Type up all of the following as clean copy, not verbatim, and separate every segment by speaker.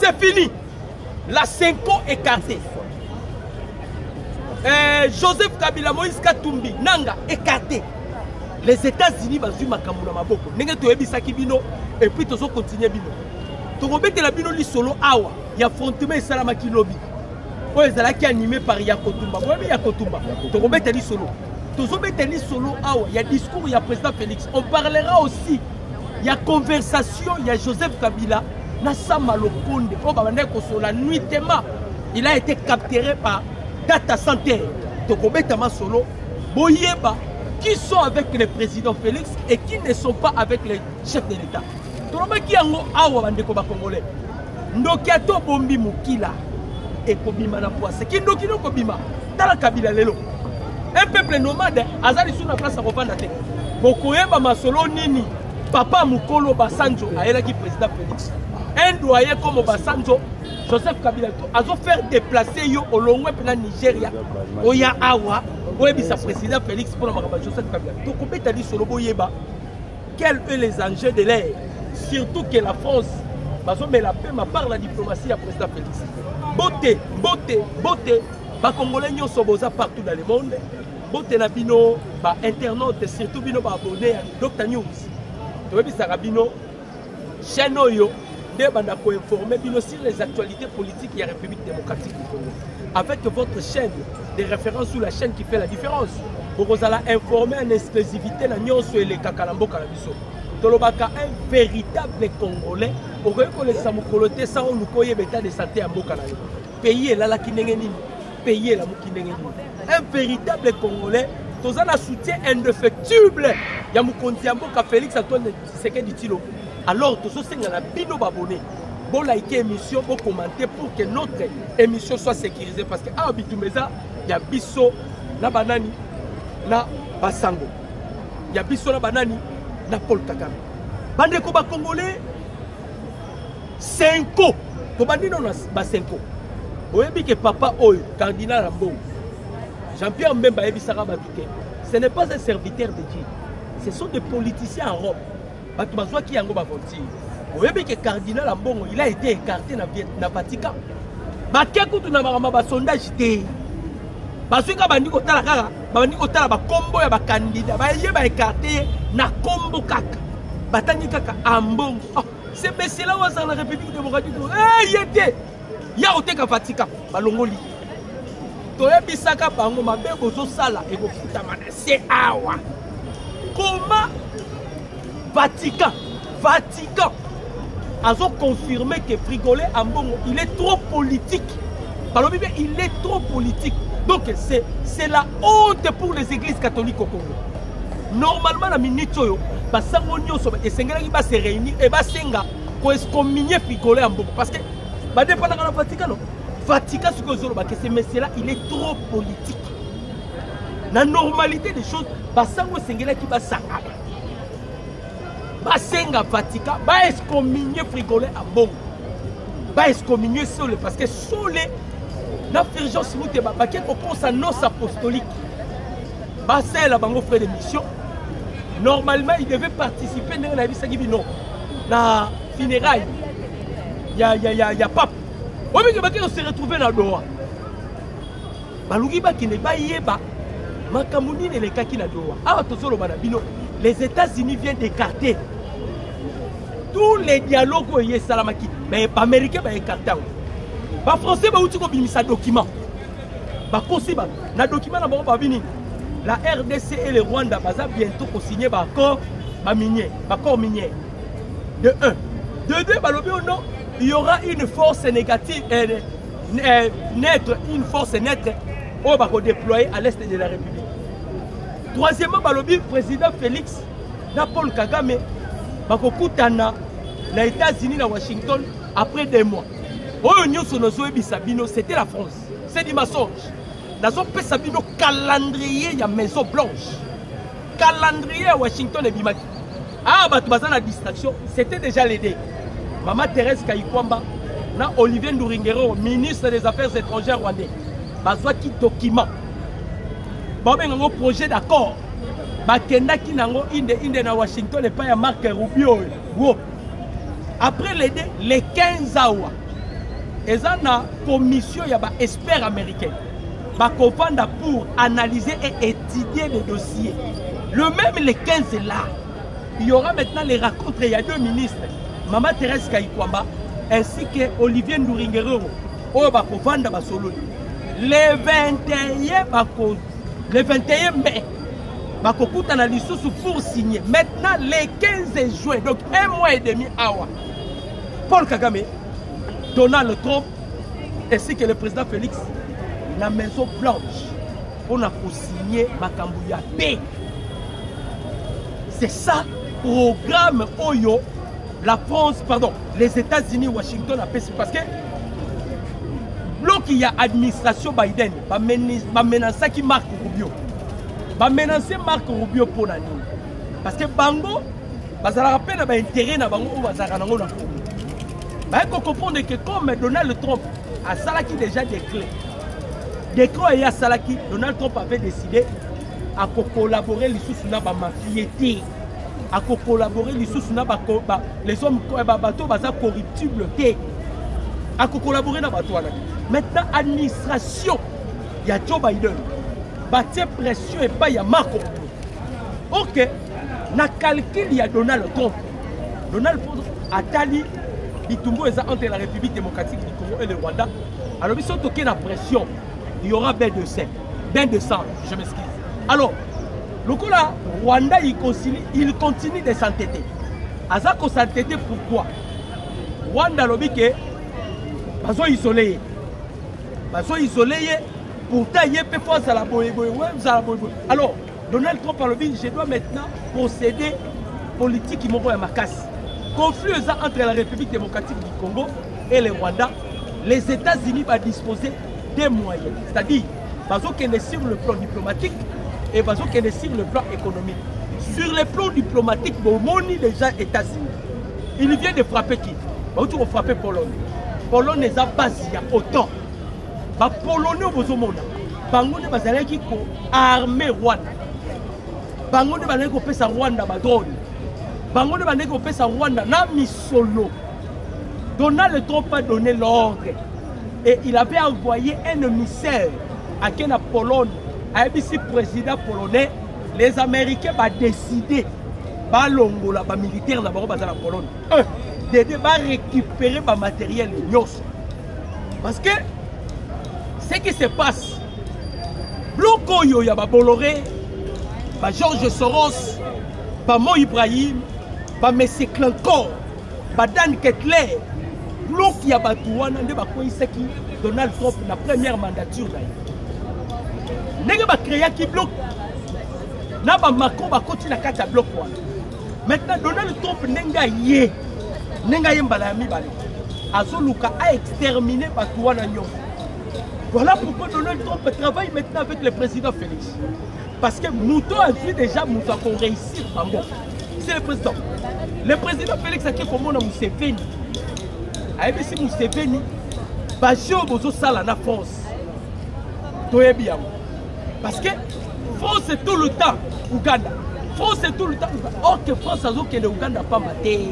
Speaker 1: c'est fini. La Senko écartée. Joseph Kabila, Moïse Katumbi, Nanga écarté. Les États-Unis vont jouer Makamuna Maboko. N'est-ce pas Bino et puis tous continuer Bino. Tu remettez la Bino li solo awa. Il y a affrontement et Salamaki lobby. Oh, ils sont animés par Yakotumba. Oui, mais Yakotumba. Tu remettez li solo. Tu remettez li solo awa. Il y a discours, il y a président Félix. On parlera aussi. Il y a conversation, il y a Joseph Kabila. Nassama Lokonde. Oh, la nuit tema. Il a été capturé par Data Center. Tu remettez ma solo. Boyeba. Qui sont avec le président Félix et qui ne sont pas avec les chefs de l'État. Tout le monde qui a un congolais. Ndokiato bombi mukila et kobima na poisse. Qui ndokino kobima dans la Kabila lelo. Un peuple nomade azali sur la place à revendre. Bokoyeba masolo nini papa mukolo Basanjo aela qui président Félix. Un doyen comme Basanjo Joseph Kabila a fait déplacer yo au long de Nigeria. Oya awa. Oui, mais président Félix pour Joseph Kabila. Donc, on dit sur le Boyeba, quels sont les enjeux de l'air? Surtout que la France, mais la paix, par la diplomatie, à président Félix. Beauté, beauté, beauté. Les Congolais sont partout dans le monde. Beauté, Nabino, internautes, surtout Bino, abonnés à Dr News. Tu vois, ça Bino, chaîne Oyo, informer Bino sur les actualités politiques de la République démocratique du Congo. Avec votre chaîne de référence ou la chaîne qui fait la différence. Vous allez informer en exclusivité la Nyon sur les Kakalambo Kalabiso. Tolobaka, un véritable Congolais, au que les Samukoloté, ça on nous connaît l'état de santé à Mokalabi. Pays est là qui n'est pas pays est là qui n'est pas un véritable Congolais, tous un soutien indéfectible. Yamoukontiambo ka Félix Antoine Tshisekedi Ditilo. Alors, tous ceux qui ont bino abonné. Bon liker émission, bon commenter pour que notre émission soit sécurisée parce que à Bitumeza, il y a Bisso, na banani, na Basango. Il y a Bisso na banani, na Paul Kagame. Bande ko ba Congolais 5 ans. To bandi non ba 5 ans. Oyebi que papa Oyo, cardinal Rambo. Jean-Pierre Mbemba ebisaka batuke. Ce n'est pas un serviteur de Dieu. Ce sont des politiciens en Rome. Batu bazwa ki yango ba voiture. Vous voyez que le cardinal Ambongo, il a été écarté dans le Vatican. Il y a un sondage. Parce que bandi kotala kaka, bandi kotala ba kombo ya ba candidat, ba yeba écarté na kombo kaka. Batani kaka Ambongo. C'est monsieur là dans la République démocratique. Eh yete. Ya oteka Vatican, ba longoli. Toye bisaka bango mabe bozo sala e ko futa mana c'est awa. Comment Vatican a confirmé que Frigolé Ambongo, il est trop politique. Il est trop politique. Donc c'est la honte pour les églises catholiques au Congo. Normalement, la minute, il va se réunir et va se communier Frigolé Ambongo. Parce que, dépendant de la Vatican, Vatican, ce monsieur-là, il est trop politique. La normalité des choses, qui va s'arrêter. Basenga Vatican, ba excommunier Frigolé Ambongo. Ba excommunier Solé parce que Solé na urgence mouté ba qui propose sa noce apostolique. Ba c'est la bango frère de mission. Normalement, il devait participer dans la vie Sagibino. La funérailles. Il y a pape. Oui mais ba qui se retrouver dans Doha. Ba lugi ba qui ne ba yeba. Makamuni ne le kaki na Doha. Ah tozolo bana bino. Les États-Unis viennent d'écarter tous les dialogues où il y a Salamaki. Mais les Américains vont écarter. Les Français vont utiliser un document. La RDC et le Rwanda vont bientôt signer un accord minier. De 1. De 2, il y aura une force négative, une force neutre qui va déployer à l'est de la République. Troisièmement, le président Félix, Paul Kagame, les États-Unis, à Washington, après 2 mois. C'était la France. C'est du mensonge. Dans un pays, calendrier, il y a Maison Blanche. Calendrier à Washington et Bimaki. Ah, la distraction, c'était déjà l'idée. Maman Thérèse Kayikwamba, Olivier Nduringero, ministre des Affaires étrangères rwandais. Qui document. Un projet d'accord. Bakendaki nango inde na Washington et pas à Marc Rubio. Après les 15 awa, eza na commission ya ba experts américains bakovanda pour analyser et étudier les dossiers. Le même le 15 là, il y aura maintenant les rencontres. Il y a deux ministres, Mama Thérèse Kayikwamba ainsi que Olivier Nduringuerero. Oh bakovanda basolo. Le 21 mai, bakokuta na lisusu pour signer. Maintenant le 15 juin, donc un mois et demi awa. Paul Kagame, Donald Trump ainsi que le président Félix la Maison Blanche on a signé Makambouya B. C'est ça programme Oyo la France, pardon, les États-Unis, Washington a fait parce que lorsqu'il y a administration Biden, va menacer qui Marc Rubio, va menacer Marc Rubio pour l'année parce que Bango, ça rappelle l'intérêt na Bango on va s'arranger na il faut comprendre que comme Donald Trump a salaki déjà des clés. Dès qu'il y a salaki, Donald Trump avait décidé à collaborer les sous-na ba mafiété, à collaborer les sous-na les hommes bateaux baza corruptibles à collaborer na bateau. Maintenant administration, il y a Joe Biden, bâtir pression et pas il y a Marco. Ok, na calcul il y a Donald Trump. Donald Trump a tali Bitumbo est entre la République démocratique du Congo et le Rwanda. Alors, ils sont toqués la pression. Il y aura bain de sang. Bain de sang, je m'excuse. Alors, le coup là, Rwanda, il continue de s'entêter. Azako s'entêter pourquoi? Rwanda, le bique, ils sont isolés. Ils sont isolés. Pourtant, il y a peu force à la boye. Alors, Donald Trump, je dois maintenant procéder politique qui m'envoie à ma casse. Conflit entre la République démocratique du Congo et le Rwanda, les États-Unis vont disposer des moyens. C'est-à-dire, ils vont sur le plan diplomatique et ils vont sur le plan économique. Sur le plan diplomatique, ils déjà les États-Unis. Ils viennent de frapper qui? Ils vont frapper Pologne. Pologne n'est pas il y a autant. Les Polonais, ils vont armer Rwanda. Ils vont Rwanda drone. Bango de Banego fait sa Rwanda na misolo. Donald Trump a donné l'ordre et il avait envoyé un émissaire à la Pologne, à ABC président polonais. Les Américains vont décider, ba longola ba militaire na la Pologne. De récupérer ba matériel nyos. Parce que ce qui se passe, Bloko yo ya ba Bolloré, ba George Soros, ba Mo Ibrahim, ba Messi Clanco, ba Dan Ketler, bloc qui a batouana ne ba koisaki Donald Trump la première mandature là. Nega ba créer qui bloc. Na ba Macron ba continue la carte bloc quoi. Maintenant Donald Trump nenga ye mbala mi balé. Azoluka a exterminé batouana nyo. Voilà pourquoi Donald Trump travaille maintenant avec le président Félix. Parce que Mouto a vu déjà Mouto a réussi Bango. C'est le président. Le président Félix a dit comment on a Mousseveni. ABC Mousseveni, Bajio Bozo Sala na France. Toye bien. Parce que France c'est tout le temps Ouganda. France c'est tout le temps Ouganda. Or que France a dit que le Ouganda pas maté.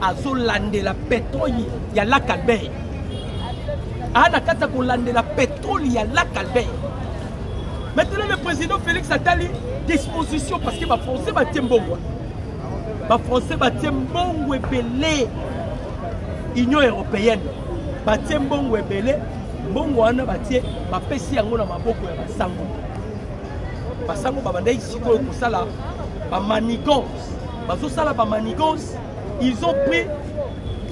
Speaker 1: Azo lande la pétrole, il y a la Calbert. Ah, la carte pour lande la pétrole, il y a la Calbert. Maintenant, le président Félix a tali disposition parce que les Français va tiembongo. Les Français va tiembongo et belé. Union européenne. Va tiembongo et belé. Bongo ana va tie va pesi yango na maboko ya basango. Basango ba bandai siko ko sala ba manigance. Bazo sala ba manigance. Ils ont pris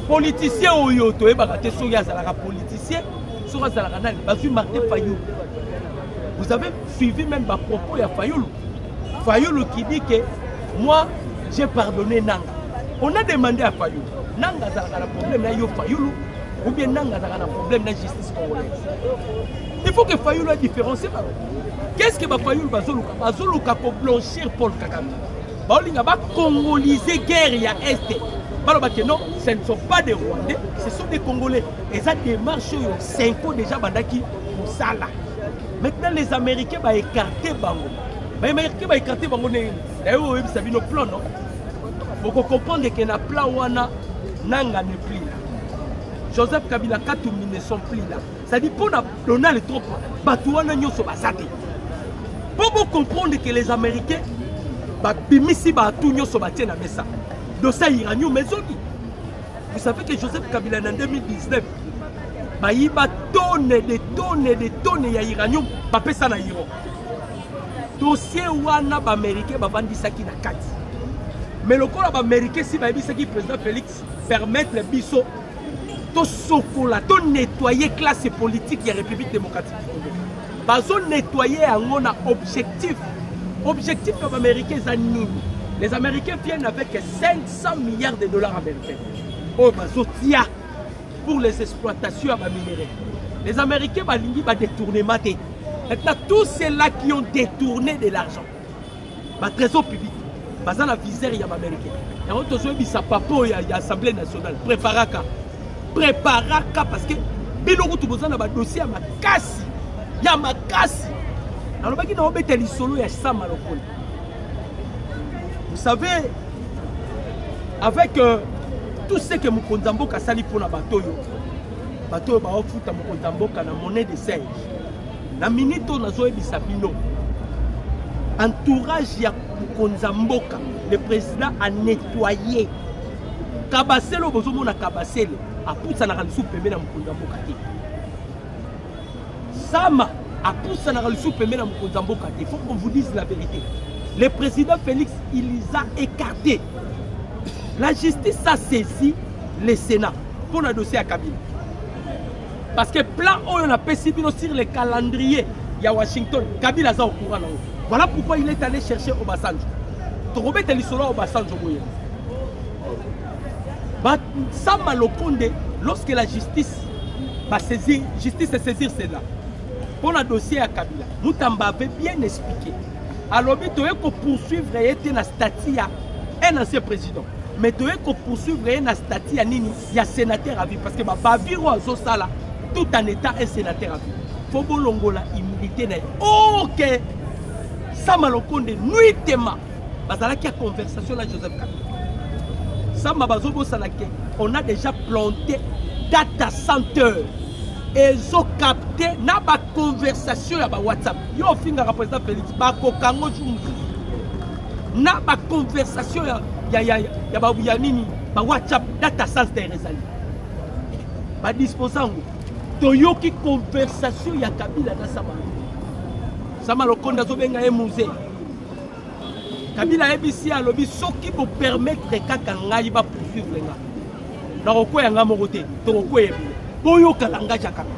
Speaker 1: politiciens au yoto et baraté sur yazalaka politicien sur yazalaka nani. Bazu Martin Fayou. Vous avez suivi même ma propos à Fayoulou. Fayoulou qui dit que moi, j'ai pardonné Nanga. On a demandé à Fayoulou, Nanga a un problème avec Fayoulou ou bien Nanga a un problème avec la justice congolaise. Il faut que Fayoulou ait différencié. Qu'est-ce que Fayoulou va faire pour blanchir Paul Kagame? Il va congoliser guerre à Est. Non, ce ne sont pas des Rwandais, ce sont des Congolais. Et ça démarche 5 ans déjà pour ça là. Maintenant, les Américains vont écarter Bango. Les Américains vont écarter Bango. D'ailleurs, vous savez nos plans, non? Vous comprenez qu'il y a un plan où Nanga n'est plus là. Joseph Kabila Katumbi ne sont plus là. Ça dit pour Donald Trump, Batouana Nyoso Basate. Pour vous comprendre que les Américains, Bimisi Batou Nyoso Batien à Messa. De ça, Iranio Mezoni. Vous savez que Joseph Kabila en 2019, il va tonnes de tonnes ya Iranium, papé ça na Iran. Dossier wana ba américain ba vandi saki na kati. Mais le corps américain si ba bisaki président Félix permettre les biso to sokola to nettoyer classe politique de la République démocratique du Congo. Bazo nettoyer en a objectif. Objectif américain zanini. Les Américains viennent avec 500 milliards de dollars américains. Oh bazo tia pour les exploitations à minerais. Les Américains balingi ba détourner maté. Maintenant tous ceux-là qui ont détourné de l'argent. Ba trésor public. Baza la visère ya américain. Et on te dit ça papo ya Assemblée nationale. Préparaka parce que biloko tu besoin na ba dossier ya makasi. Ya makasi. Alors baki na obeta lisolo ya Sama Lokondo. Vous savez avec tout ce que Mukonzamboka sali pour la batoyo ba ofuta Mukonzamboka na monnaie de singe. Na minito nazo ebisa bino. Entourage ya Mukonzamboka, le président a nettoyé. Kabaselo bozomona Kabaselo a poussa na ralisu pembe na Mukonzamboka te. Sama a poussa na ralisu pembe na Mukonzamboka te. Il faut qu'on vous dise la vérité. Le président Félix, il les a écartés. La justice a saisi le Sénat pour le dossier à Kabila. Parce que plan on a passé sur le calendrier, il y a Washington, Kabila est au courant. Voilà pourquoi il est allé chercher Obasanjo. Robert Elisolo Obasanjo. Sama Lokonde, lorsque la justice va saisir, justice est saisir cela. Pour le dossier à Kabila, Moutamba avait bien expliqué. Alors, il faut poursuivre un statut à un ancien président. Mais il faut poursuivre un statut à un sénateur à vie. Parce que Baviro a Zosala, tout en étant un sénateur à vie. Il faut que l'ongola immunité. Ok! Sama Lokonde, nuitement, il y a conversation avec Joseph Kabila. Sama Bazobo Salake, on a déjà planté data center. Et ils ont capté na ba conversation ya ba WhatsApp. Yo finga président Félix ba kokango jungu. Na ba conversation ya ba nini ba WhatsApp data center rezali. Ba disposango. Toyoki conversation ya Kabila na Sama. Sama Lokonde zo benga e musée. Kabila ebisi alobi soki bo permettre kaka ngai ba poursuivre nga. Na roko ya nga mokote, to roko yebi. Boyoka langage ya Kabila.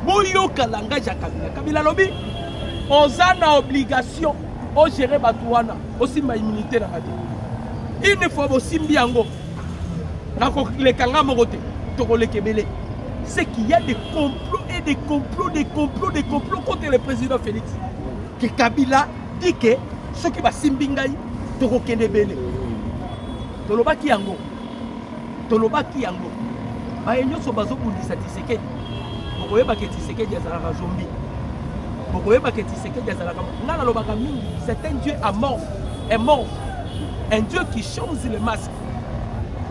Speaker 1: Boyoka langage ya Kabila. Kabila lobi, on a obligation de gérer Batouana, aussi ma immunité dans la vie. Il ne faut pas aussi bien go. Les Kanga Morote, Toro Kebele. C'est qu'il y a des complots et des complots contre le président Félix. Que Kabila dit que ceux qui va Simbingaï, Toro Kenebele. Toloba Kiango. Toloba Kiango. Bayenyo sobazo bundisa Tshisekedi. Bokoyeba ke Tshisekedi azalaka zombie. Bokoyeba ke Tshisekedi azalaka ngana lobaka mingi, c'est un dieu mort. Un dieu qui change le masque.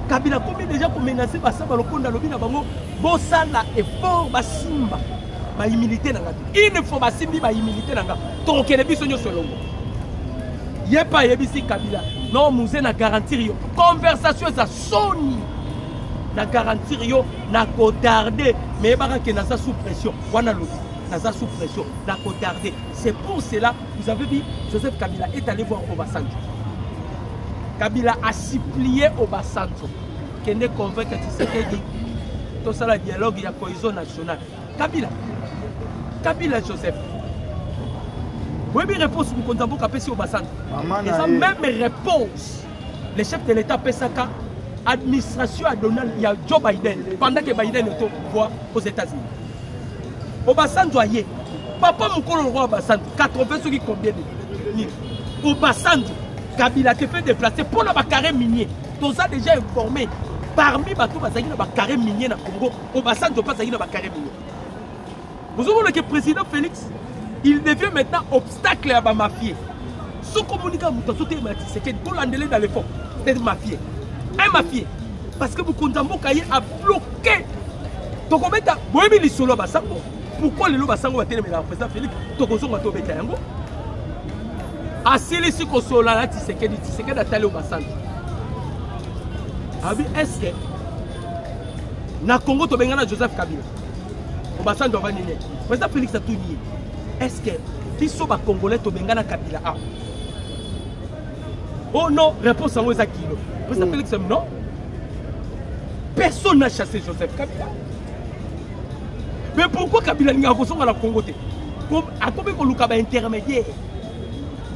Speaker 1: Kabila komi déjà ko menacer Sama Lokonde lobi na bango bosala effort basimba ba humilité nanga. Il ne faut basimbi ba humilité nanga. Tokene biso nyo solongo. Yepa yebisi Kabila. Non, musée na garantir yo. Conversation za soni. Na garantir yo na kotarder mais baka ke na sous pression wana lobi na sous pression na kotarder. C'est pour cela vous avez vu Joseph Kabila est allé voir Obasanjo. Kabila a supplié Obasanjo qui ne convaincu Tshisekedi tout ça la dialogue il y a cohésion nationale. Kabila Joseph oui mais réponse pour Mukonzamboka pesi Obasanjo et ça même réponse le chef de l'État Pesaka administration à Donald, il y a Joe Biden, pendant que Biden est au pouvoir aux États-Unis. Obasanjo aye, papa Mukolo roi Obasanjo, 80 ceux qui combien de Obasanjo, Kabila qui fait déplacer pour le carré minier. Tous ça déjà informé. Parmi bateaux bazaki na carré minier na Congo, Obasanjo pas bazaki na carré minier. Vous voyez que le président Félix, il devient maintenant obstacle à la mafia. Ce communiqué à Moutassouté Mati, c'est que tout l'andélé dans les fonds, c'est mafieux. Un mafieux. parce que Mukonzambo Kaye a bloqué. Tokobeta, boyebi lisolo basango. Pourquoi les lois basango va tenir le président Félix Tokozo va tomber yango? Asili si kosola la Tshisekedi atali au basango. Abi est-ce que na Congo to bengana Joseph Kabila au basango va nini? Président Félix a tout nié. Est-ce que biso ba congolais to bengana Kabila a? Oh non, réponse en Ozakilo. Président Félix non. Personne n'a chassé Joseph Kabila. Mais pourquoi Kabila n'a pas à la Congo? À combien qu'on a intermédiaire?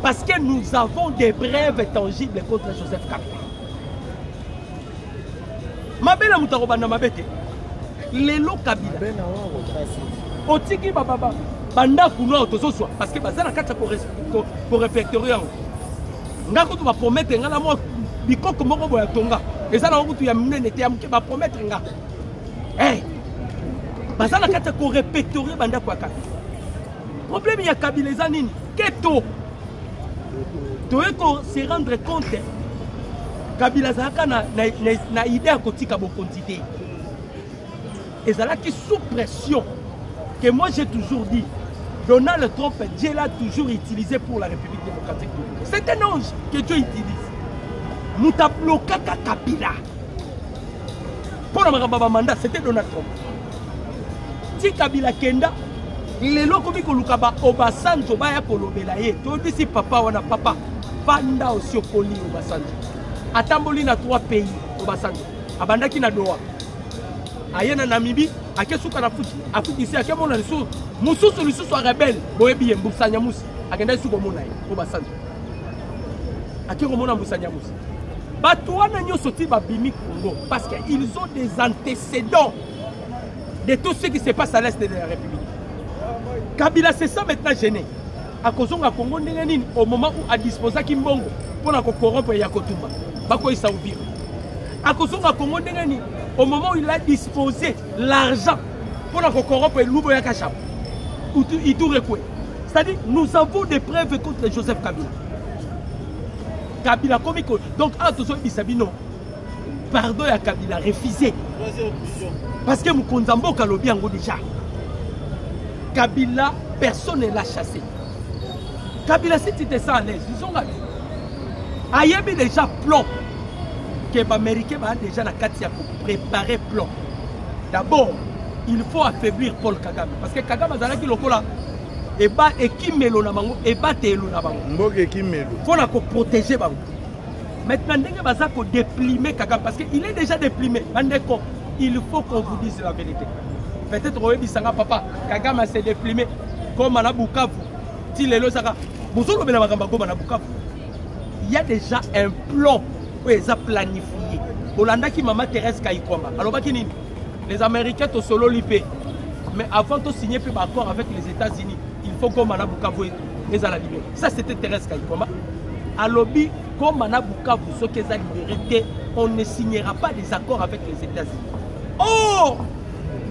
Speaker 1: Parce que nous avons des preuves tangibles contre Joseph Kabila. Ma belle Moutaroba n'a pas été. Les lots Kabila. Otiki Baba. Banda Kouno Autososwa. Parce que Bazana Kata pour réfectorer. Ngako tu vas promettre un gars moi. Biko Komoko Boyatonga. Et ça, tu vas me promettre un gars. Hey! Bazana Kata pour réfectorer Banda Kwaka. Problème, il y a Kabila Zanini. Keto. Tu dois se rendre compte. Kabila Zaka n'a idée à côté de la quantité. Et ça qui sous pression. Que moi j'ai toujours dit. Donald Trump, Dieu l'a toujours utilisé pour la République démocratique. C'est un ange que Dieu utilise. Nous avons bloqué Kabila. Pour le mandat, c'était Donald Trump. Si Kabila Kenda, les locaux qui ont Obasanjo, Baya Kolobelaye, tu dis si papa ou papa, Panda aussi au poli Obasanjo. Atamboli na 3 pays Obasanjo. Abandaki na Doha. Ayena Namibie, Akesuka na Futi, Afrique ici, Akemona Lissu, Moussousou Lissu soit rebelle, Boebi Mboussanya Moussi, Akenda Sukomona, Obasanjo. Akemona Mboussanya Moussi. Batouana nyo soti babimi Congo parce qu'ils ont des antécédents de tout ce qui se passe à l'est de la République. Kabila c'est ça maintenant gêné. À cause de Congo au moment où a disposé Kimbongo pour la corrompre Yakotumba, Bako Issa Ouvira. À cause de Congo au moment où il a disposé l'argent pour la corrompre Lubo Yakacham. C'est-à-dire nous avons des preuves contre Joseph Kabila. Kabila comme donc attention Bisabino pardon à Kabila refusé parce que Mukonzambo Kalobi en déjà Kabila personne ne l'a chassé. Kabila si tu te sens à l'aise ils ont ayebi déjà plan que les Américains va déjà la Katia pour préparer plan. D'abord il faut affaiblir Paul Kagame parce que Kagame a qui lokola et bas et qui melo na bango et bas te lo na bango mboke qui melo faut la protéger bango maintenant ndenge baza ko déplimer Kagame parce que il est déjà déplimé bandeko il faut qu'on vous dise la vérité peut-être oyebi bisanga papa Kagame s'est déplimé comme à Bukavu ti lelo saka bozolo bena bakamba comme à Bukavu il y a déjà un plan où ils ont planifié Olanda qui maman Thérèse Kayikwamba alors ba kinini les Américains to solo lipé mais avant de signer un accord avec les États-Unis il faut qu'on ait Bukavu et à la libérer. Ça c'était Thérèse Kayikwamba. À lobby, comme on a Bukavu, ce qu'ils ont libéré, on ne signera pas des accords avec les États-Unis. Oh,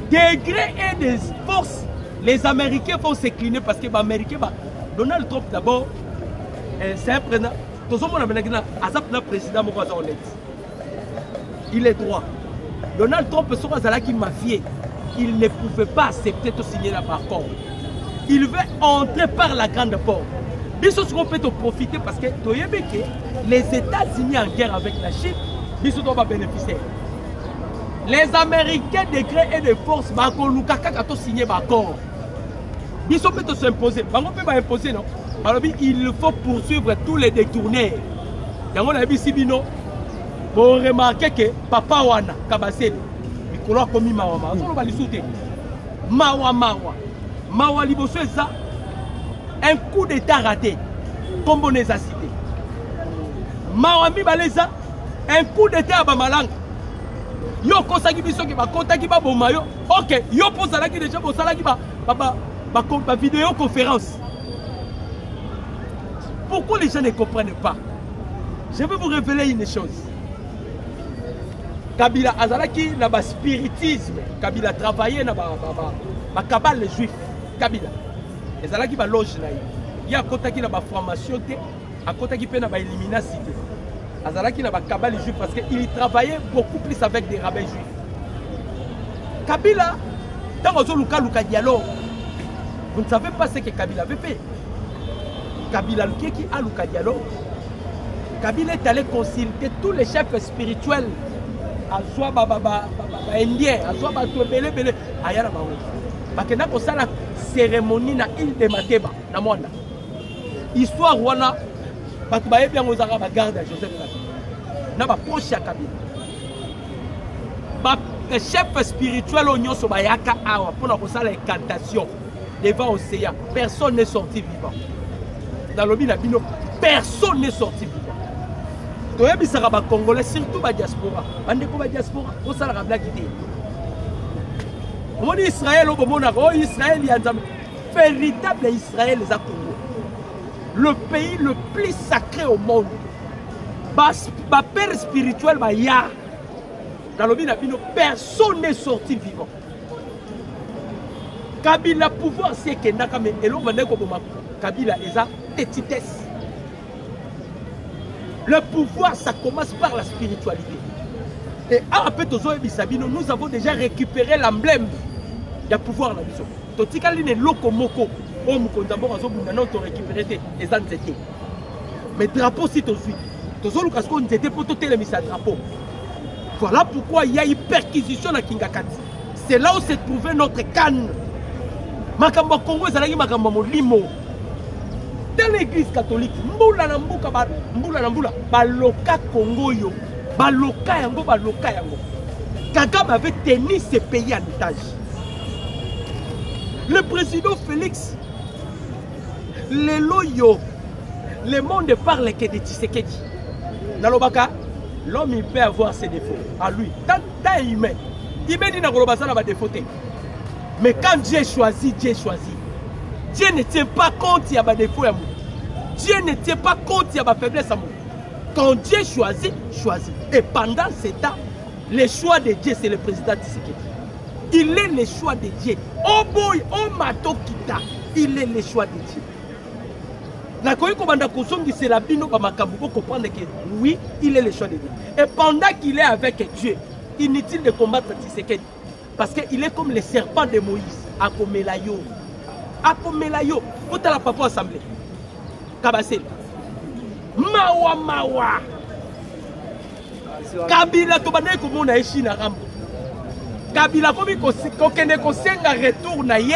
Speaker 1: des gré et des forces, les Américains vont s'incliner parce que les Américains, Donald Trump d'abord, c'est un président. Tout le monde a un président honnête. Il est droit. Donald Trump sera qui mafié. Il ne pouvait pas accepter de signer l'accord. Il veut entrer par la grande porte. Biso qu'on peut profiter parce que les États-Unis en guerre avec la Chine, Biso doit bénéficier. Les Américains de gré et de force, ils signé l'accord. Biso peut s'imposer. On peut pas imposer, non? Alors il faut poursuivre tous les détournés. On a vu Sibino pour remarquer que Papa Wana Kabasel, il a commis Mawa. On va lui sauter. Mawa. Mawa Liboso ça un coup d'état raté comme on les a cité. Mawa Mibaleza un coup d'état à Bamalang. Yo kosaki biso ki ba kontaki ba bomayo. OK, yo posala ki déjà posala ki ba vidéoconférence. Pourquoi les gens ne comprennent pas? Je vais vous révéler une chose. Kabila Azalaki n'a pas spiritisme. Kabila travaillait dans la cabale les juifs. Kabila. Et ça là qui va loge là. Il y a côté qui n'a pas formation, à côté qui peut n'a pas élimination. Azalaki n'a pas Kabbalah juif parce qu'il travaillait beaucoup plus avec des rabbins juifs. Kabila, dans le dialogue, vous ne savez pas ce que Kabila avait fait. Kabila qui a le dialogue. Kabila est allé consulter tous les chefs spirituels. Azwa indien, Azwa Belé Belé, Ayana Baou. Parce que nous avons la cérémonie na île de Mateba, na Mwanda. Histoire wana, parce que bien aux Arabes garde à Joseph Kabila. N'a pas proche à Kabila. Les chefs spirituels ont nyonso bayaka awa pour na kosala incantation devant l'océan. Personne n'est sorti vivant. Dans le bino, personne n'est sorti vivant. Donc il y a des Congolais, surtout la diaspora. Il y a des diaspora, on s'en a blague. On dit Israël, Israël, il y a un véritable Israël, les Congo. Le pays le plus sacré au monde. Le père spirituel, il y a. Dans le bino, personne n'est sorti vivant. Kabila pouvoir, c'est que Nakame et l'homme Kabila est à petitesse. Le pouvoir, ça commence par la spiritualité. Et à Sabino, nous avons déjà récupéré l'emblème du pouvoir dans la maison. Totikali ne loko moko, on nous récupéré les anzétés. Mais drapeau, si tu suis, tu as dit pour te le drapeau. Voilà pourquoi il y a une perquisition à Kingakati. C'est là où s'est trouvé notre canne. Makambo Congo, c'est là où Makambo Limo. Dans l'église catholique, Mboula na Mboula, Baloka Congo yo, Baloka yango, Baloka yango. Kagame avait tenu ce pays en otage. Le président Félix, le loyo, le monde parle que de Tshisekedi. Nalobaka, l'homme il peut avoir ses défauts à lui. Tant humain, il dit na kolobasa na ba défaut. Mais quand Dieu choisit, Dieu choisit. Dieu ne tient pas compte de mes défauts. Dieu ne tient pas compte de ma faiblesse. Quand Dieu choisit, choisit. Et pendant ce temps, le choix de Dieu, c'est le président Tshisekedi. Il est le choix de Dieu. Oh boy, oh mato kita. Il est le choix de Dieu. La c'est la bino pour comprendre que oui, il est le choix de Dieu. Et pendant qu'il est avec Dieu, inutile de combattre Tshisekedi. Parce qu'il est comme le serpent de Moïse, à Komelayo. Akomelayo, où t'as la papa assemblée? Kabasel. Mawa. Kabila tobane ko mona eshi na rambo. Kabila komi ko kende ko senga retour na ye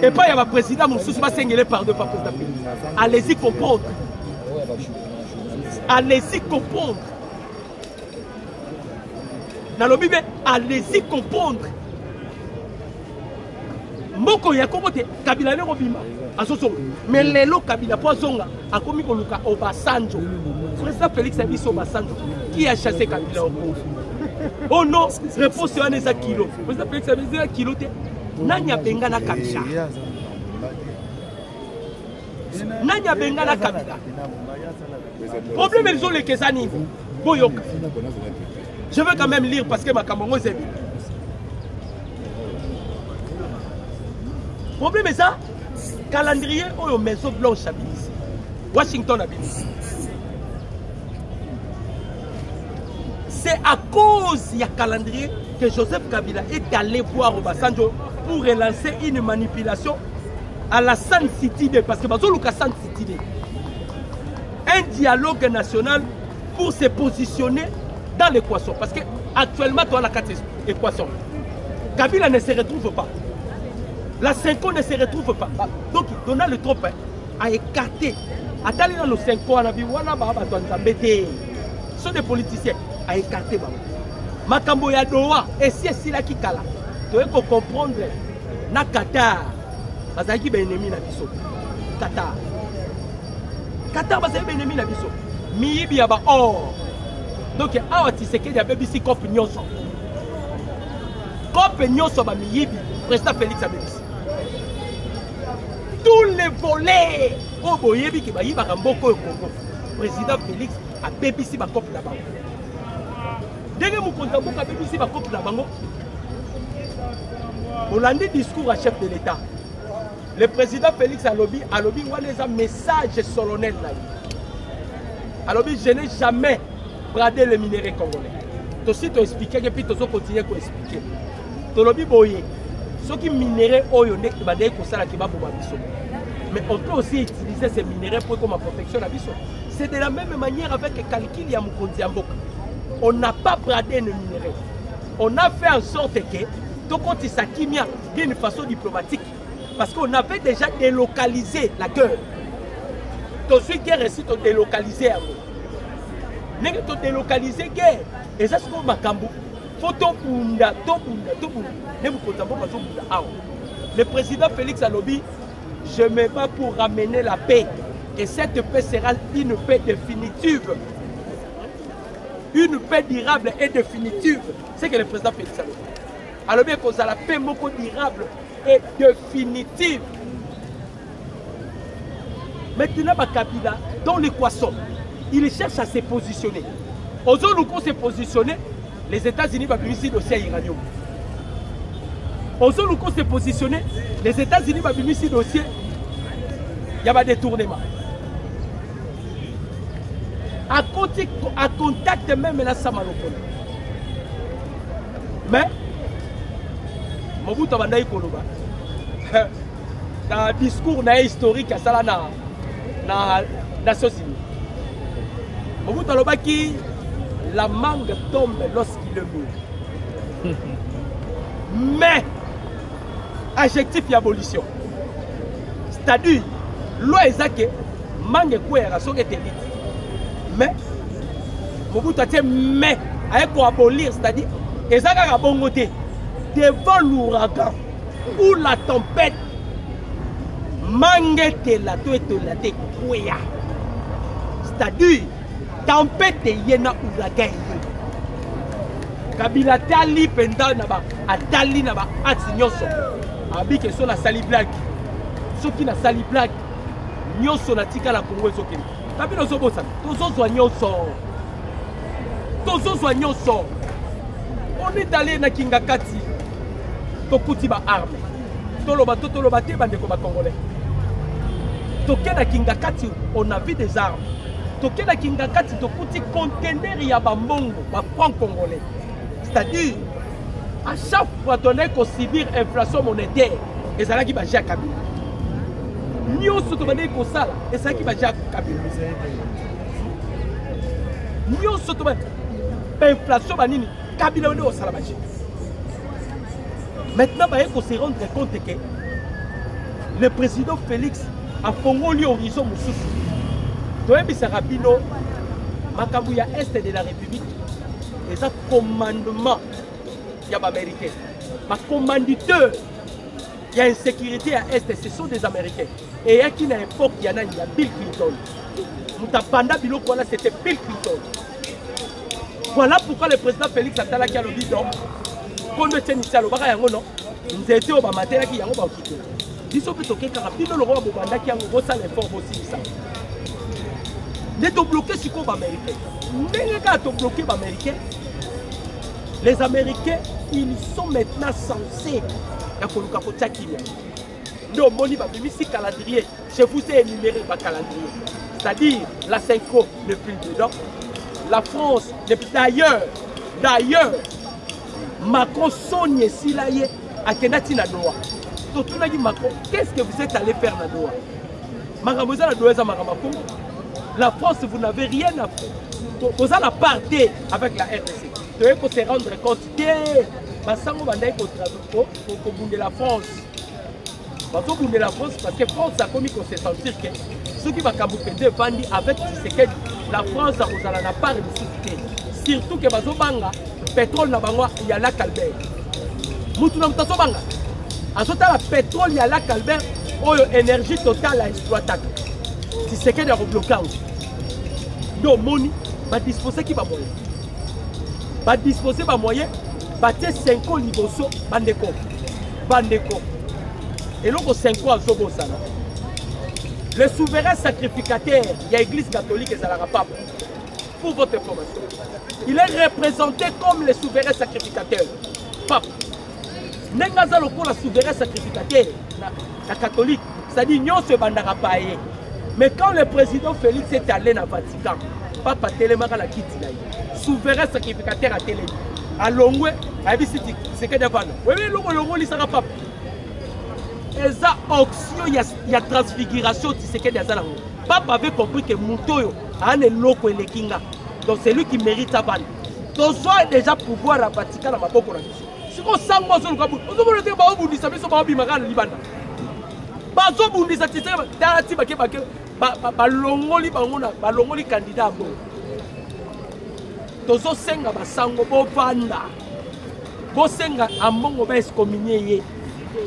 Speaker 1: et pas y a président Moussous ba sengele pardon pas président. Allez-y comprendre. Allez-y comprendre. Na lobi be allez-y comprendre. Mboko ya komote Kabila ne robima asoso mais lelo Kabila poisonga akomi koluka Obasanjo. Président Félix Abisso Obasanjo qui a chassé Kabila au Congo. Oh non, réponse est à kilo. Président Félix Abisso kilo te nanya benga na Kabila. Nanya benga na Kabila. Problème ils ont les Kesani. Boyoka. Je veux quand même lire parce que ma Cameroun c'est le problème est ça, calendrier ou Maison Blanche à Belize, Washington à Belize. C'est à cause du calendrier que Joseph Kabila est allé voir Obasanjo pour relancer une manipulation à la Sun City Day. Parce que Bazoluka Sun City Day. Un dialogue national pour se positionner dans l'équation. Parce que actuellement, tu as la 4 équations. Kabila ne se retrouve pas. La 5 ans ne se retrouve pas. Donc, Donald Trump a écarté. Attendez dans nos 5 ans, on a vu ce sont des politiciens. A écarté. Makambo ya Doha, et si c'est là qui kala. Tu dois comprendre. Na Qatar. Parce qu'il y a un ennemi na biso. Qatar. Qatar, parce qu'il y a un ennemi na biso. Miyibi ya ba or. Donc, awa Tshisekedi ya BBC Cop Nyonso. Cop Nyonso ba Miyibi. Président Félix Abedis. Tous les volets au boyebi qui va y avoir un beau Congo. Président Félix a BBC ba cop là-bas. Dès que vous comptez beaucoup à BBC ba cop là-bas, au lundi discours à chef de l'État, le président Félix a lobby un message solennel là. A lobby, je n'ai jamais brader les minéraux congolais. Aussi, tu expliqué que puis tu continuer à expliquer. Tu l'as dit, ceux qui minéraux, mais on peut aussi utiliser ces minéraux pour comme protection à biso. C'est de la même manière avec le calcul de Mukonzi Mboka. On n'a pas bradé les minéraux. On a fait en sorte que tout compte sa kimia d'une façon diplomatique. Parce qu'on avait déjà délocalisé la guerre. Tout ce qui est réussi à délocaliser. Nous avons délocalisé la guerre. Et ça, c'est comme Makambu. Le président Félix Alobi, je me bats pour ramener la paix. Et cette paix sera une paix définitive. Une paix durable et définitive. C'est que le président Félix Alobi. Alobi est la paix durable et définitive. Maintenant, Kabila, dans l'équation, il cherche à se positionner. Aux zones où on s'est positionné, les États-Unis vont publier le dossier iranien. Aux zones où on s'est positionné, les États-Unis vont publier le dossier. Il y a des détournements. À contact même là, ça m'a l'opposé. Mais, Mobutu Bandaï Koloba, dans le discours historique à ça dans Nations Unies, Mobutu Aloba qui la mangue tombe lorsqu'il est mûr. Mais, adjectif d'abolition. C'est-à-dire, loi est mangue quoi à son été. Mais, Mobutu a dit, mais, pour abolir, c'est-à-dire, et ça a bon côté, devant l'ouragan ou la tempête, mangue te la te quoi. C'est-à-dire, tempête yena ouragan. Kabila tali penda naba, atali naba, atinyoso. Abi que son la sali blague. Ceux qui na sali blague, nyoso na tika la Congo soki. Kabila zo bosa, tozo zo nyoso. Tozo zo nyoso. On est allé na Kingakati. Tokuti ba arme. Toloba te bande ko ba congolais. Toké na Kingakati, on a vu des armes. Toké na Kingakati, tokuti conteneur ya ba mbongo, ba franc congolais. C'est-à-dire, à chaque fois qu'on est qu'on subir inflation monétaire, et ça là qui va gérer Kabila. Nous sommes tombés comme ça, et ça qui va gérer Kabila. Nous sommes tombés inflation banini, Kabila on est au Salamachi. Maintenant, il faut se rendre compte que le président Félix a fondé l'horizon Moussoussou. Toyebi Sarabino, Makabouya Est de la République. Et ça, commandement, il y a des Américains. Ma commanditeur, il y a une sécurité à Est, ce sont des Américains. Et il y a qui, à l'époque, il y a Bill Clinton. Moutapanda Biloko, là, c'était Bill Clinton. Voilà pourquoi le président Félix Atala qui a le dit, donc, quand on tient ici à l'Obara, non, nous étions au Bamaté, qui y a un Bamkito. Ils sont plutôt quelqu'un qui a le roi Bobanda qui a un gros sale effort aussi. N'est-ce bloqué sur quoi américain? N'est-ce bloqué américain? Les Américains, ils sont maintenant censés. Donc, mon calendrier, je vous ai énuméré ma calendrier. C'est-à-dire, la Cinco n'est plus dedans. La France n'est plus d'ailleurs, Macron sonne si là y est à Kenati Nadoa. Donc, on a dit Macron, qu'est-ce que vous êtes allé faire Nadoa? Maramosa Nadoa, la France, vous n'avez rien à faire. Vous allez partir avec la RDC. Vous devez se rendre compte que la France. La France, parce que la France a commis qu'on se sentir que ceux qui vont vendus avec Tshisekedi, la France a part de souffrir. Surtout que le pétrole il y a la Calbert. Moutouna Moutassobanga. À ce temps, le pétrole il y a la Calbert, énergie totale à exploiter. Tshisekedi a reblocage. Donc, Moni va disposer qui va moyen. Va disposer va moyen, va faire 5 ans liboso, bandeko. Bandeko. Et donc, 5 ans à Zobosana. Le souverain sacrificateur, il y a l'église catholique et Zalara Pape. Pour votre information. Il est représenté comme le souverain sacrificateur. Pape. Nengaza loko la souverain sacrificateur, la catholique, c'est-à-dire non se bandara paye. Mais quand le président Félix est allé dans le Vatican, Papa Télémara la quitte. souverain sacrificateur à télé. À Longwe, à Bissiti, c'est que des vannes. Oui, Longo, il sera pas. Et ça, option, il y a transfiguration, c'est que des vannes. Papa avait compris que Moutoyo a un loco et les kinga. Donc c'est lui qui mérite sa vanne. Donc soit déjà pouvoir à Vatican à ma boco. Si on sent moi sur le cabou, on va le dire, on vous dit, ça veut dire que Bimagal Libanda. Bazo Bundi, ça tient, Darati Bakebake, Balongoli, Balongoli candidat. Tozo senga basango bo vanda bo senga ambongo ba excommunié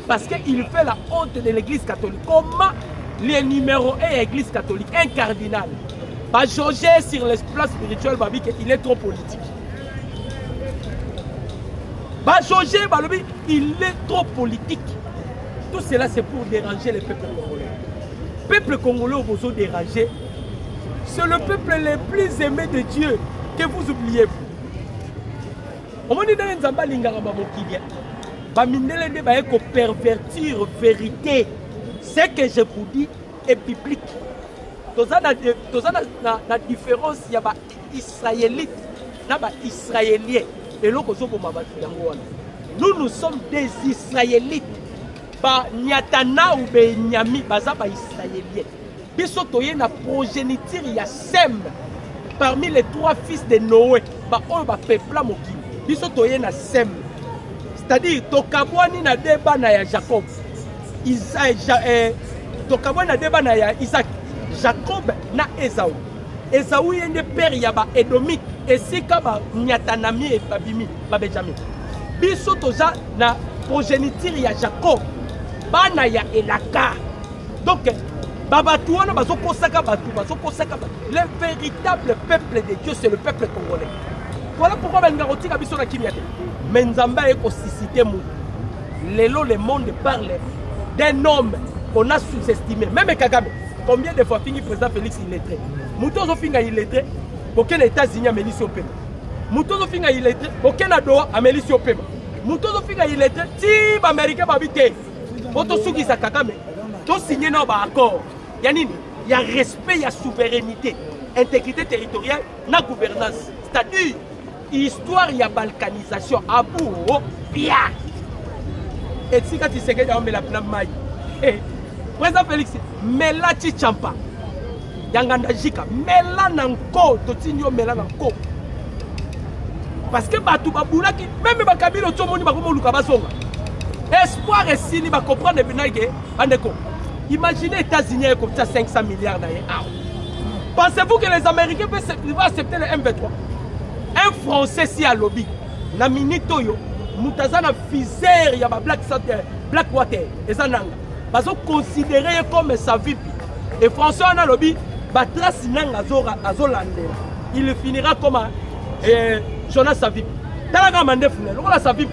Speaker 1: parce qu'il fait la honte de l'église catholique. Comment les numéros 1 église catholique, un cardinal va jauger sur l'espace spirituel babi qu'il est trop politique. Va jauger babi il est trop politique. Tout cela c'est pour déranger le peuple congolais. Le peuple congolais vous a dérangé. C'est le peuple le plus aimé de Dieu. Que vous oubliez vous. On m'a dit dans les Zamba Lingara Bamokidia, Bamindele de Baeko pervertir vérité. Ce que je vous dis est biblique. Dans la différence, il y a des Israélites, des Israéliens. Et là, nous sommes des Israélites. Nyatana ou Benyami, Baza Israéliens. Bisotoye na progéniture, il y a Sem. Parmi les 3 fils de Noé, on va peuple à Moki. Ils sont toyés na Sem. C'est-à-dire, Tokabwani na débat na Jacob. Tokabwani na débat na Isaac. Jacob na Esaou. Esaou est un père yaba Edomite. Et si kaba Nyatanami et Babimi, Babejami. Biso toja na progéniture ya Jacob. Bana ya Elaka. Donc, le véritable peuple de Dieu, c'est le peuple congolais. Voilà pourquoi mais Nzamba est suscité. Le monde parle d'un homme qu'on a sous-estimé. Même Kagame, combien de fois fini le président Félix illettré? Moutozo finga illettré, aucun États-Unis a Mélissi au Pema. Moutozo finga illettré, aucun Adoa a Mélissi au Pema. Moutozo finga illettré, si l'Américain va habiter. Motosuki sa Kagame, tout signé dans l'accord. Il y a respect, il y a souveraineté, intégrité territoriale, la gouvernance. C'est-à-dire, histoire, il y a balkanisation. Abou, bien. Et si tu sais que tu as la maille, président Félix, mais là tu champa. Yanganda Jika, mais là nanko, totinyo mais là nanko. Parce que Batou Baboula qui, même Bakabilo Tchomoni Bakomo Lukabasonga. Espoir et si, il va comprendre que Bandeko. Imaginez les États-Unis comme ça 500 milliards d'années. Pensez-vous que les Américains vont accepter le M23? Un Français si à lobby, na minitoyo, Moutazana Fizer, ya Blackwater, et Zananga, ils sont considérés comme sa vie. Et François a lobby, Batras Nanga Azolande, il finira comme Jonas Savip. Talaga Mandefune, on a sa vie.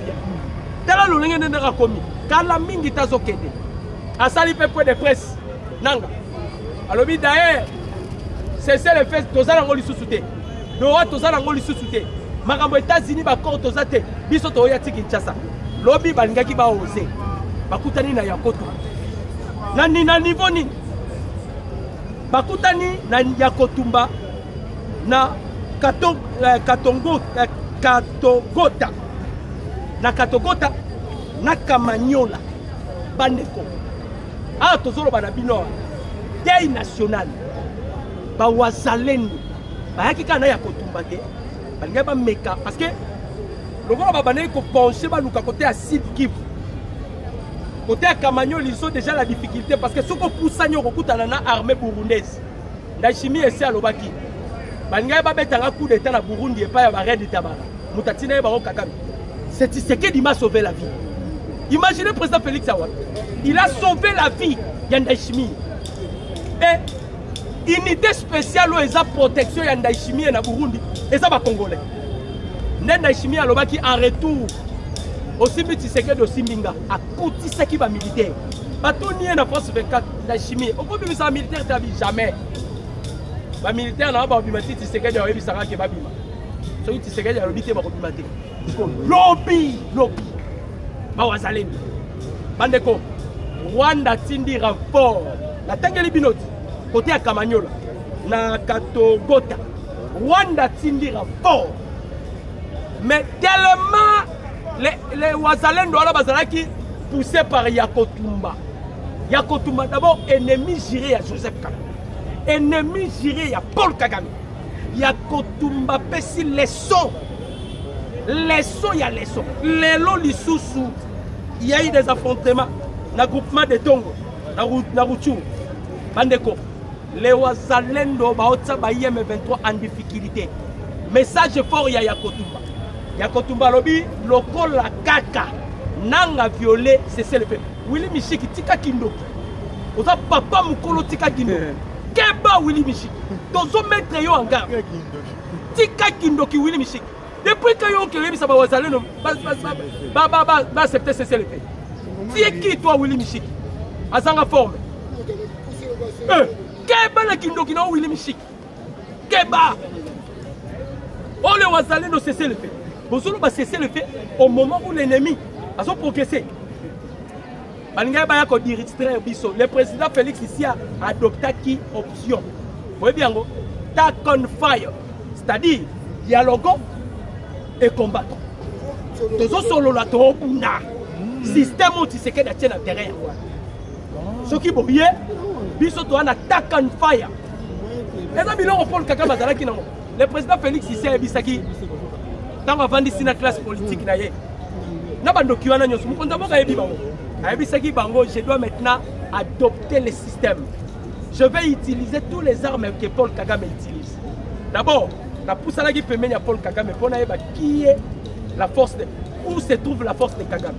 Speaker 1: Talaga Lulingen n'a commis, car la mingi tazokede. A sali peu de presse. Nanga. Alors, d'ailleurs, c'est le fait que tous les gens sont Dora, tous les gens sont Makambo États-Unis, Bakor, tous les gens biso to yati Kinshasa. Lobby balingaki ba osé. Bakutani na yakoto. Nani na niveau ni. Bakutani na yakotumba na Katogota. Na Katogota na Kamanyola. Bandeko. Ah, tozolo banabino deuil national ba wazalendo ba yaki kana ya kotumba te balinga ba meka parce que le gars ba bané ko pencher ba luka côté à Sud Kivu côté à Kamanyola ils ont déjà la difficulté parce que soko pousanyo ko kutana na armée burundaise ndashimi esi alobaki balinga ba betanga coup d'état na Burundi et pas ya ba Red Tabara mutatina ba Kagame c'est ce qui m'a sauvé la vie. Imaginez le président Félix Awad. Il a sauvé la vie Yandaishimi. Et unité spéciale où il y a protection Yandaishimi et na Burundi. Et ça va congolais. Yandaishimi a l'obaki en retour. Aussi petit secret de Simbinga. À côté ce qui va militaire. Bateau ni en France 24 Yandaishimi. Au bout de ça militaire jamais. Les militaires n'a pas obligé de secret de Rebisara qui va bima. Celui qui secret de l'obité va obligé. Lobby. Bawazalendo. Bandeko. Rwanda tindi rapport. La tangeli binoti. Côté à Kamanyola. Na Katogota. Rwanda tindi rapport. Mais tellement les Wazalendo qui poussés par Yakotumba. Yakotumba d'abord ennemi juré à Joseph Kabila. Ennemi juré à Paul Kagame. Yakotumba pesi leçon. Leçon, il y a leçon. Lelo lisusu. Il y a eu des affrontements. Dans le groupement de Tongo. Dans Routou. Bandeko. Les Wazalendo Baotsa Bayem 23 en difficulté. Message fort, il y a Yakotumba. Yakotumba lobi, loko la kaka. Nanga violé, c'est le peuple. Willy Michiki, tika kindoki. Oza papa mukolo tika kindoki. Keba Willy Michiki. Tozo mettre yo en garde. Tika kindoki Willy Michiki. Depuis que yo ke ça va Wazalendo, ba accepter c'est le peuple. Tu es qui toi Willy Michiki? Azanga forme. Keba na kindoki na Willy Michiki. Keba. Oh les Wazalendo cesser le fait. Bonjour va cesser le fait au moment où l'ennemi a son progressé. Le président Félix ici a adopté qui option. Vous voyez bien, tac on fire. C'est-à-dire dialoguant et combattant. Tous solo la tobuna. Système où tu sais qu'il y a un terrain. Ce qui est bien, biso to an attack on fire. Les amis là on Paul Kagame Bazalaki non. Le président Félix ici a bisaki. Tant avant d'ici la classe politique na ye. Na bando kiwana nyoso mukonza boka yebi bango. Ayebisaki bango, je dois maintenant adopter le système. Je vais utiliser tous les armes que Paul Kagame utilise. D'abord, la pousse à la qui permet à Paul Kagame pour savoir qui est la force de, où se trouve la force de Kagame.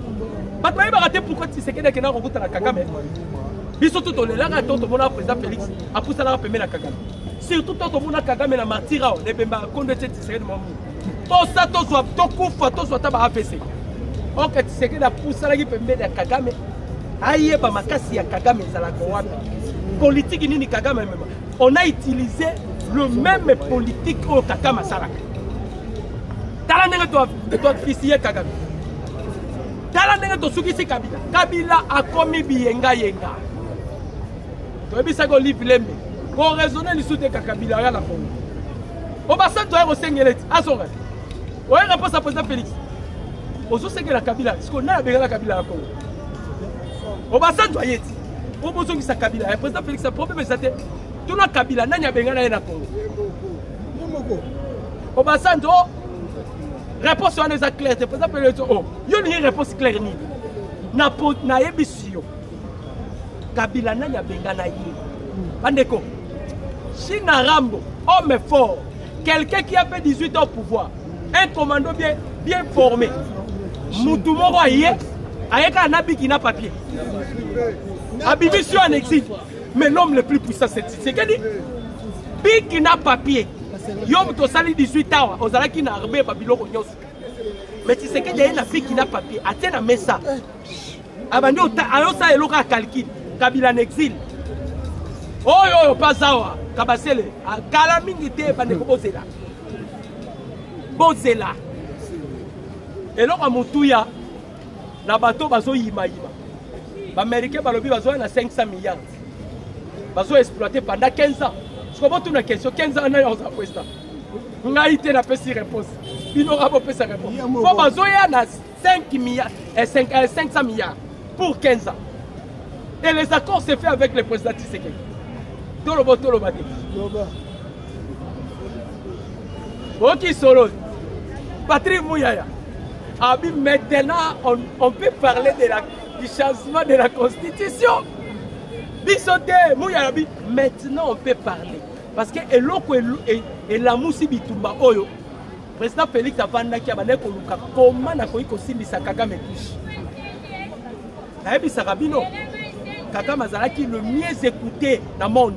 Speaker 1: Parce que raté pourquoi tu sais que dès que nous rencontrons Kagame, biso tout le là quand on a président Félix a poussé à la permet à Kagame. Surtout quand on a Kagame na martira, les bemba contre tu sais de maman. Tout ça tout soit tout coup tout soit taba APC. Ok, tu sais que la pousse à la qui permet à Kagame. Aïe ba makasi ya Kagame zalaka wapi. Politique ni Kagame même. On a utilisé le même politique au Kagame salaka. Tala ndenge to fisier Kagame. Tala ndenge to sukisi Kabila. Kabila a commis biyenga yenga. To bisa go live lembe. Ko raisonner li soute Kabila ya la Congo. Obasa to ero sengeleti asonga. Oye réponse à président Félix. Ozo sengela Kabila, parce qu'on a benga Kabila ya Congo. Obasa to ayeti. Obozo ki sa Kabila, le président Félix a problème c'était tout na Kabila nanya benga na na Congo. Obasa to réponse on est claire, le président Félix oh, yo ni réponse claire ni. Na yebisio. Kabila nanya benga na yi. Bandeko. China Rambo, homme fort, quelqu'un qui a fait 18 ans au pouvoir, un commando bien formé. Moutoumoro aye, avec un habit qui n'a papier. Abimission en exil. Mais l'homme le plus puissant, c'est ce qu'il dit. Bi qui n'a papier. Yom to sali 18 ans, aux ala qui n'a armé Babylon. Mais tu sais qu'il y a une fille qui n'a papier. Attends à Messa. Abandi alors ça est l'eau à calcul. Kabila en exil. Oh yo pas ça. Kabasele. Kalamingité bandeko bozela. Bozela. Et là, à Moutouya, na bateau bazo yima. Les Américains balobi bazo na 500 milliards. Bazo exploité pendant 15 ans. Je comprends toute la question. 15 ans, on a président. On a été la petite réponse. Il n'aura pas sa réponse. Faut bazo ya na 5 milliards, 500 milliards pour 15 ans. Et les accords se fait avec le président Tshisekedi. Tolobo. Ok, solo. Patrick Mouyaya. Ah, maintenant, on peut parler du changement de la Constitution. Bisote, Mouyaya, maintenant on peut parler. Parce que la Moussi Bitumba Oyo, le président Félix Avandaki a dit comment on a connu Kagame touche. Kagame Azalaki le mieux écouté dans le monde.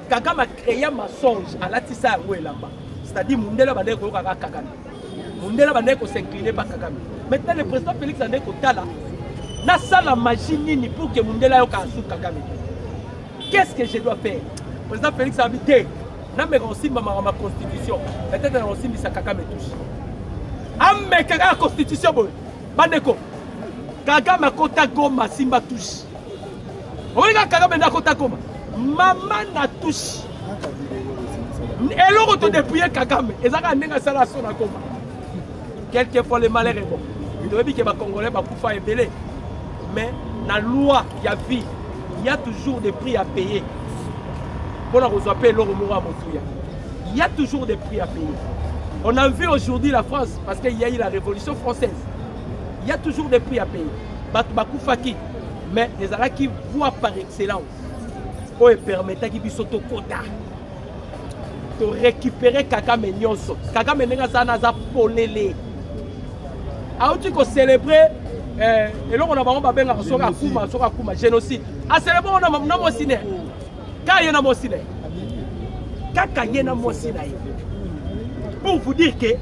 Speaker 1: Kagame a créé un mensonge à la Tissa Ouelamba. C'est-à-dire Mundela Bandeko Kagame. Mundela Bandeko s'incliner par Kagame. Maintenant le président Félix Andeko Tala n'a pas la magie ni pour que Mundela Yoka sous Kagame. Qu'est-ce que je dois faire? Le président Félix a dit n'a pas aussi ma constitution. Peut-être aussi mis sa Kagame touche. Amme Kagame constitution Bandeko. Kagame a kota goma simba touche. Olinga Kagame na kota goma. Maman na touche. Et l'autre depuis Kagame, et ça a un sala son à coma. quelquefois le malheur est bon. Il devait dire que les Congolais vont faire belé. Mais dans la loi, il y a toujours des prix à payer. Pour nous appeler il y a toujours des prix à payer. On a vu aujourd'hui la France, parce qu'il y a eu la Révolution française. Il y a toujours des prix à payer. Mais les gens qui voient par excellence, ils permettent qu'ils puissent quota. De récupérer Kagame Nyonso. Kagame Nyonso polélé. Alors tu peux célébrer et là on a bien génocide. À célébrer on a mosine. Kayena mosine. Kakayena mosine. Pour vous dire que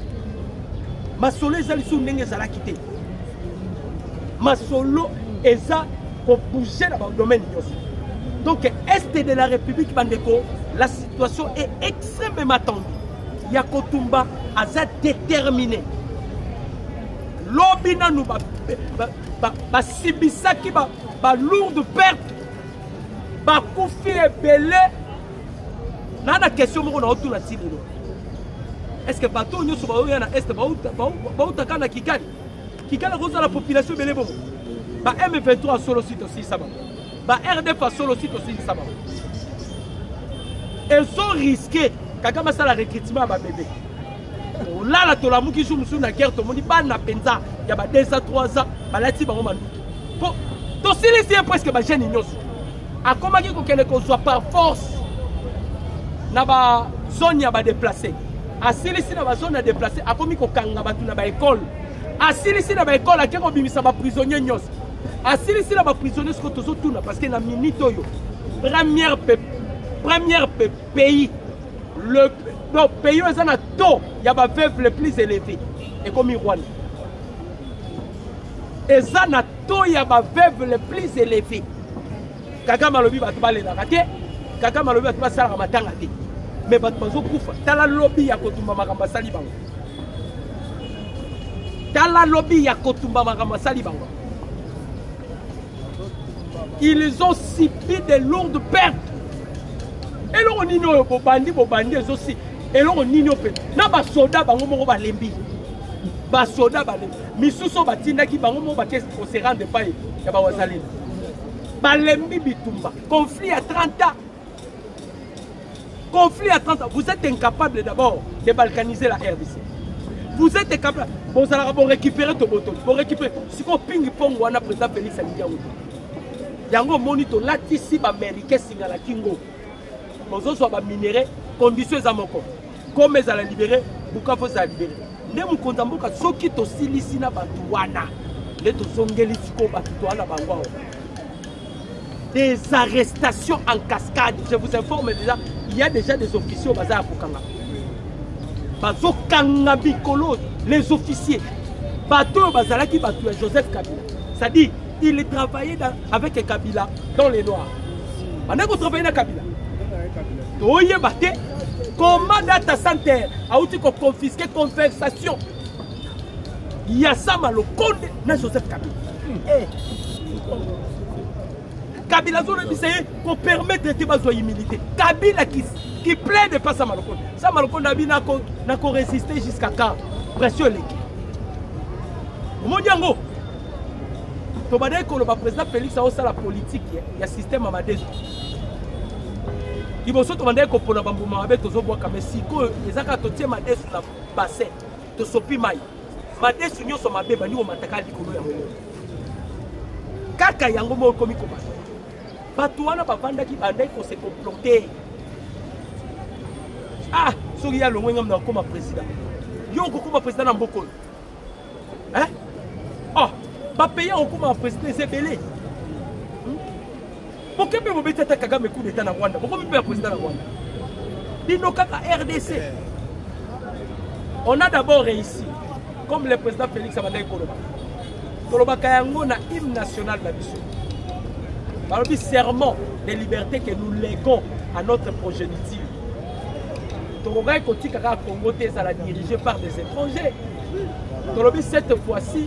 Speaker 1: ma solo est allée sous n'engé zala quitté. Ma solo est à pour bouger dans le domaine. Donc est de la République Bandeko, la situation est extrêmement tendue. Yakotumba a déterminé. L'obina nous va sibisaki va lourde perte. Va koufi et belé. Nana question on a autour la tire. Est-ce que bateau nous sommes au yana est ba utakana kikali. Kikali rose la population belé bon. Ba M23 solo site aussi ça va. Ba RDF solo site aussi ça va. Ils ont risqué Kagame ça la recrutement à bébé. Là la tolamu qui joue sur la guerre tout le monde ba na penza il y a ba 2 ans 3 ans ba lati ba mandu. Pour to silisi presque ba jeune nyonso. A comment qui ko soit par force na ba zone ya ba déplacer. A silisi na ba zone à déplacer a komi ko kanga ba tu na ba école. A silisi na ba école a ko bimisa ba prisonnier nyonso. A silisi na ba prisonnier ce que tozo tuna parce que na minute yo premier pays, le pays où il y a taux, il y a des veuves les plus élevés. Et comme Rwanda. Et ça, il y a taux, il y a des veuves les plus élevés. Kagame Alobi va te parler de la raté. Kagame Alobi va te parler de la raté. Mais il va te parler de la lobby à Kotumba Maramba Salibango. Dans la lobby à Kotumba Maramba Salibango. Ils ont subi de lourdes pertes. Et là on nino bobandi aussi et là on nino pe na ba soda bango moko ba lembi ba soda ba lembi misuso batinda ki bango moko ba ke ko se rendre pas ya ba wazalina ba lembi bitumba conflit à 30 ans vous êtes incapable d'abord de balkaniser la RDC vous êtes incapable bon ça va récupérer ton bouton pour récupérer si ko ping pong wana président Félix Alidiaou yango monito latisi ba américain singala kingo Nous sommes minérés, conditions à mon corps. Comme ils allaient libérer, Bukavu s'est libéré. Nous sommes contents que ceux qui sont ici, des arrestations en cascade. Je vous informe déjà, il y a déjà des officiers au bazar à Bukanga. Les officiers, Joseph Kabila. C'est-à-dire, il travaillait avec Kabila dans les Noirs. Pendant qu'on travaillait avec Kabila. Comment data center a eu confisqué conversation? Il y a ça mal au compte de Joseph Kabila. Kabila zone essayé qu'on permette de te humilité. Kabila qui plaide pas ça mal au compte. Ça mal au compte n'a qu'à résister jusqu'à quand? Pression l'équipe. Mondiango. Tu vas dire que le président Félix a aussi la politique. Il y a un système à ma décision. Il faut que tu aies un bambou avec tes obois comme si les acteurs ma décision na bassin to sopi mai ma décision sur ma bébé ni au mataka likolo yango kaka yango mo komi ko bato wana bavanda ki bandai ko se comploter ah soki ya longwe ngam na koma président yo ko koma président na mbokolo hein oh ba payer on koma président c'est belé. Pourquoi vous mettez à Kagame coup d'État en Rwanda? Pourquoi vous mettez un président en Rwanda? Dis-nous qu'à RDC. On a d'abord réussi, comme le président Félix Abandai Koloba. Koloba Kayango na hymne national de la mission. Par le serment des libertés que nous léguons à notre progéniture. Toroga Koti Kaka Congo est dirigé par des étrangers. Torobi cette fois-ci,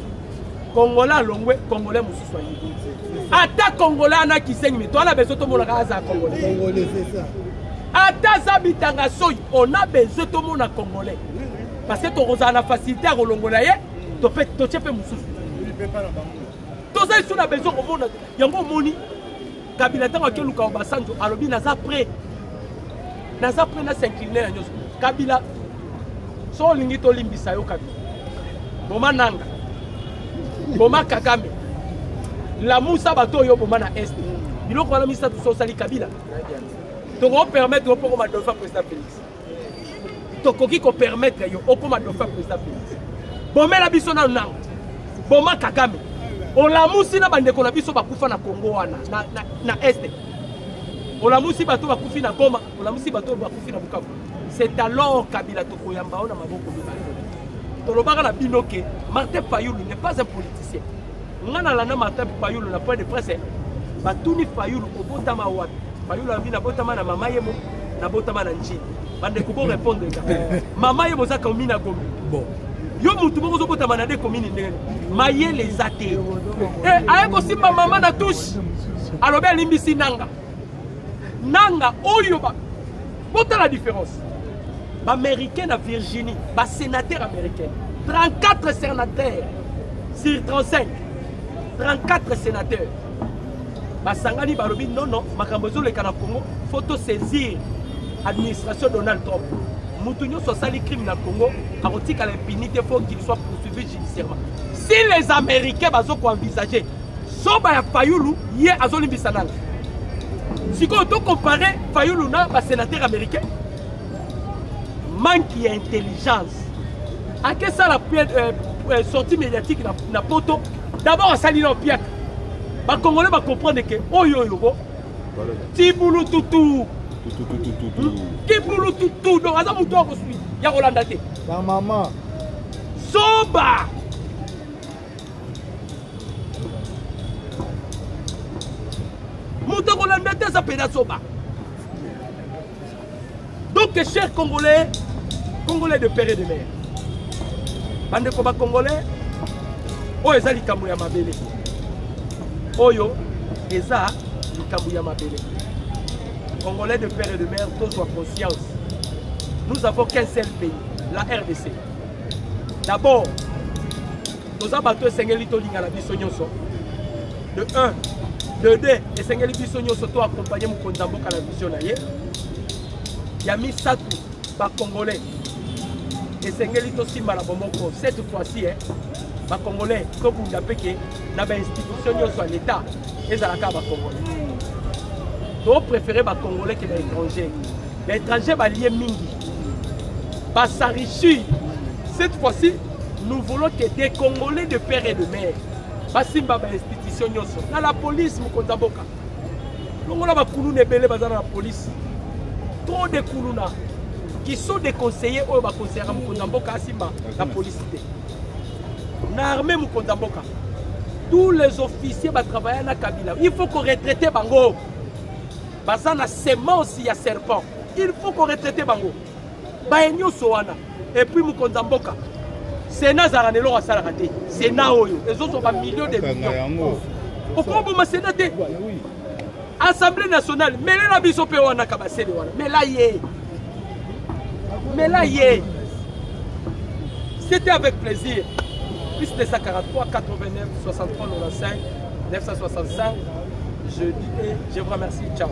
Speaker 1: Congolais Longwe, Congolais Moussoussoyi. Ata Congolais na kisengi mais toi on a besoin de mon raza Congolais. Congolais c'est ça. Ata Zabitanga Soy, on a besoin de mon Congolais. Parce que tu as la facilité à Rolongolaye, totie mpe mosusu tozali so na besoin komona yango omoni Kabila ntango akeluka Obasanjo alobi naza prêt na s'incliner na nyonso Kabila so olingi tolimbisa yo Kabila boma nanga boma Kagame lamusa bato oyo boma na este biloko wana misato so osali Kabila tokopermettre okoma dauphin président Félix tokoki kopermettre yo okoma dauphin président Félix bomela biso na nanga boma Kagame olamusi na bandeko na biso bakufa na Congo wana na este olamusi bato bakufi na Goma olamusi bato bakufi na Bukavu. C'est alors Kabila tokoyamba ona maboko mibale tolobaka na bino ke Martin Fayulu n'est pas un politicien ngana lana Martin Fayulu na point de presse batuni Fayulu obotama wapi Fayulu ambi na botama na mama yemo na botama na njini bandeko bo répondre mama yemo zaka omina Goma bon yo mutu moko zobotama na de commune ndenge maye les athées aye kosimba mama na touche alobe limbisi nanga oyo ba bota la différence ba américain na Virginie ba sénateur américain 34 sénateurs sur 35 34 sénateurs ba sangani balobi non makambo zo le kana Congo faut saisir administration Donald Trump. Moutounio soit sali crime dans le Congo, à l'impunité, il faut qu'il soit poursuivi judiciairement. Si les Américains vont envisager, Soba Fayulu, hier à Zolimbisanal. Si on doit comparer Fayulu na un sénateur américain, manque d'intelligence. À quelle ça la sortie médiatique na poto, d'abord à Salina Piak. Les Congolais vont comprendre que oh yo yo, Tiboulou Toutou. Kiboulou Toutou, donc Azam Moutou aussi, ya Rolanda te.
Speaker 2: Ta maman.
Speaker 1: Soba. Moutou Rolanda te ça péda Soba. Donc chers Congolais, Congolais de père et de mère. Bande koba Congolais, oh eza likambo ya mabele. Oyo eza likambo ya mabele. Congolais de père et de mère, tous ont conscience. Nous n'avons qu'un seul pays, la RDC. D'abord, nous avons battu Sengelito Lingala Bissonyoso. De 1, de 2, et Sengelito Bissonyoso to accompagné mon Konzambo à la vision. Il y a mis Satou, par Congolais. Et Sengelito Simba Bomoko, cette fois-ci, les Congolais, comme vous l'appelez, dans l'institution de l'État, et dans la carte Congolais. Nous préférons les Congolais que les étrangers. Les étrangers sont liés mingi. Pour s'enrichir. Cette fois-ci, nous voulons que des Congolais de père et de mère passent dans l'institution. Dans la police, nous avons dans la police. Trop de Koulouna qui sont des conseillers ou des conseillers dans la police. Dans l'armée, tous les officiers qui travaillent dans Kabila. Il faut qu'on retraite Bango. Basana semence ya serpent. Il faut qu'on retraite Bango. Baenyo soana. Et puis Mukondamboka. Sénat Zaranelo a salarate. Sénat Oyo. Les autres sont millions de millions. Pourquoi vous m'avez Sénat? Assemblée nationale. Mais là, biso pe wana kabasele wana. Mais là, yé. Mais là, yé. C'était avec plaisir. Plus de 143, 89, 63, 95, 965. Je vous remercie. Ciao.